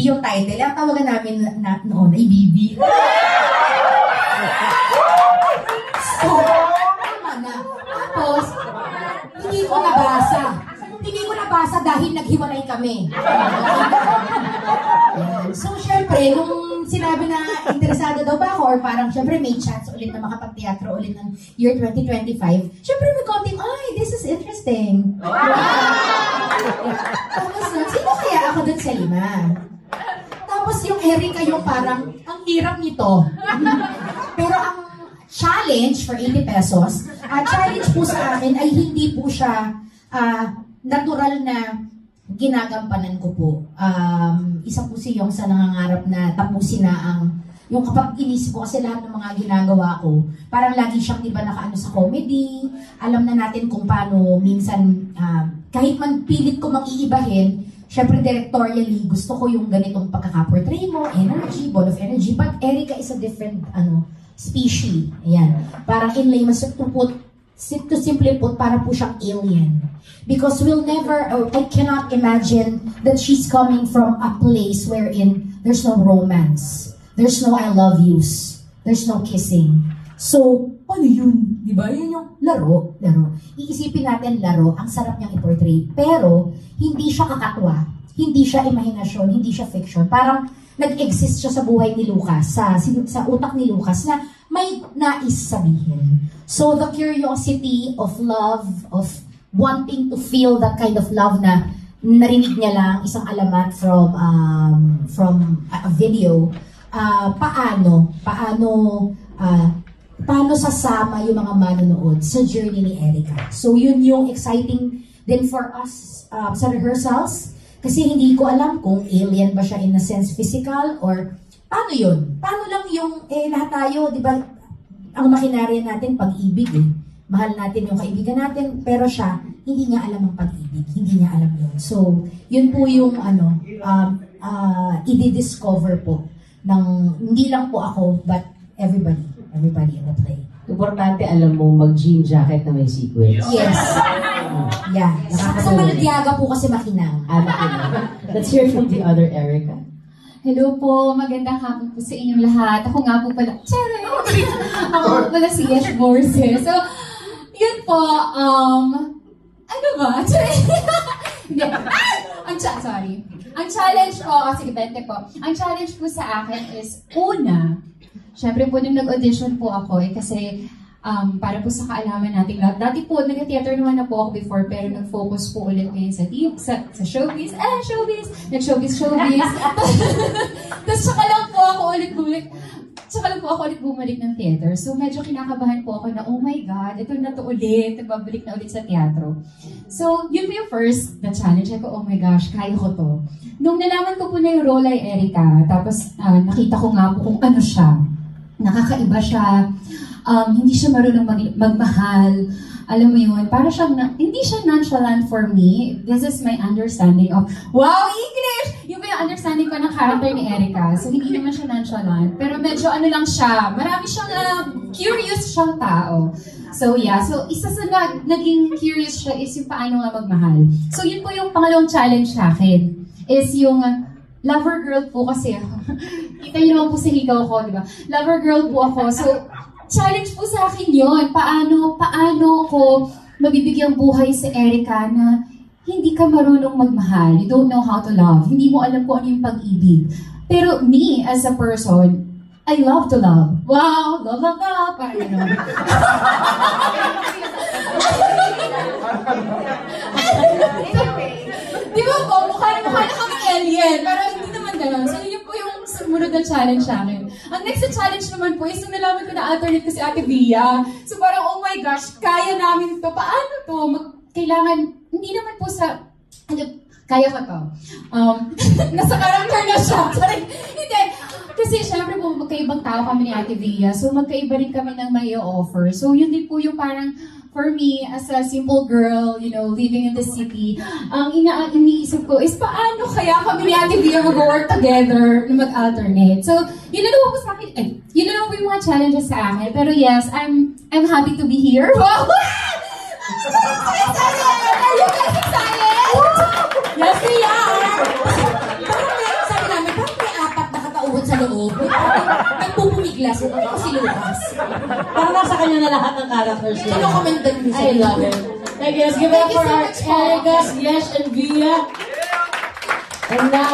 yung title. Ang tawagan namin noon ay Bibi. So, tama na. Tapos, hindi ko nabasa. Hindi ko nabasa dahil naghiwalay kami. So, syempre, nung sinabi na interesado daw ba ako, or parang syempre may chance ulit na makapag-teatro ulit ng year 2025, syempre may konting, ay, this is interesting. Tapos nun, sino kaya ako dun sa 5? Tapos yung Erica yung parang, ang hirap nito. Pero ang challenge for 80 pesos, challenge po sa akin ay hindi po siya natural na ginagampanan ko po. Isa po si Yong sa nangangarap na tapusin na yung kapag inisip ko kasi lahat ng mga ginagawa ko, parang lagi siyang diba nakaano sa comedy, alam na natin kung paano minsan, kahit man pilit ko mag-iibahin, syempre directorially, gusto ko yung ganitong pagkakaportray mo, energy, ball of energy, but Erica is a different, species. Ayan. Parang in layman's to simply put, para po siyang alien. Because we'll never, I cannot imagine that she's coming from a place wherein there's no romance, there's no I love yous, there's no kissing. So, ano yun? Diba? Yun yung laro. Iisipin natin laro, ang sarap niyang i-portray. Pero, hindi siya kakatwa, hindi siya imahinasyon, hindi siya fiction. Parang nag-exist siya sa buhay ni Lucas, sa utak ni Lucas, na may nais sabihin. So, the curiosity of love, of wanting to feel that kind of love na narinig niya lang isang alamat from a video, paano sasama yung mga manonood sa journey ni Erica. So yun yung exciting din for us sa rehearsals, kasi hindi ko alam kung alien ba siya in a sense physical or paano yun. Paano lang yung lahat tayo, di ba, ang makinarya natin pag-ibig mahal natin yung kaibigan natin, pero siya, hindi niya alam ang pag-ibig, hindi niya alam yun. So, yun po yung i-discover po ng, hindi lang po ako, but everybody in the play. Importante alam mo mag-jean jacket na may sequence. Yes. Yeah. Sa Maladiaga po kasi makinang. Let's hear from the other Erica. Hello po, magandang hapon po sa inyong lahat. Ako nga po pala, ako pala si Yesh Borse. So, yun po, ano ba? Hindi. Sorry. Ang challenge po, sige, 20 po. Ang challenge po sa akin is, una, syempre po nung nag-audition po ako, kasi para po sa kaalaman natin lahat. Dati po, nag-theater naman na po ako before, pero nag-focus po ulit ngayon sa showbiz. Nag-showbiz. Tapos saka lang po ako ulit bumalik ng theater. So medyo kinakabahan po ako na, oh my God, ito na to ulit, nagbabalik na ulit sa teatro. So yun po yung first na challenge. Ako, oh my gosh, kaya ko to. Nung nalaman ko po na yung role ay Erica, tapos nakita ko nga po kung ano siya. Nakakaiba siya. Hindi siya marunong magmahal. Alam mo yun, para siyang, hindi siya nonchalant for me. This is my understanding of, wow, English! Yung understanding ko ng character ni Erica. So, hindi naman siya nonchalant. Pero medyo ano lang siya, marami siyang curious siyang tao. So, yeah. So, isa sa naging curious siya is yung paano nga magmahal. So, yun po yung pangalawang challenge sa akin. Is yung lover girl po kasi ako. Kita niyo naman po sa higaw ko, di ba? Lover girl po ako. So, challenge po sa akin yun. Paano ko mabibigyang buhay si Erica na hindi ka marunong magmahal. You don't know how to love. Hindi mo alam kung ano yung pag-ibig. Pero me, as a person, I love to love. Wow! Love. Parang yun naman. Di ba po? Mukha na kami alien. Pero hindi naman gano'n. So yun po yung sumunod na challenge sa akin. Ang next na challenge naman po is nung nalaman ko na alternate ko si Ate Via. So parang, oh my gosh, kaya namin to. Paano to? Kailangan, hindi naman po sa, kaya ko to. Nasa character na siya. Hindi. Kasi syempre po, magkaibang tao kami ni Ate Via. So magkaiba rin kami ng may offer. So yun din po yung parang, for me, as a simple girl, you know, living in the city, ang iniisip ko is paano kaya kami ni Ate Via mag-work together na mag-alternate. So, yun na naman po sa akin, yun na naman po yung mga challenges sa akin. Pero yes, I'm happy to be here. Wow! Are you guys excited? Yes, we are! Sabi namin, loob. Nagpupumiglas. Ano si Lucas? Parang nasa kanya na lahat ng characters niya. Kinokomendan mo siya. I love it. Thank you. Let's give it up for our Erica, Yesh, and Via. And now,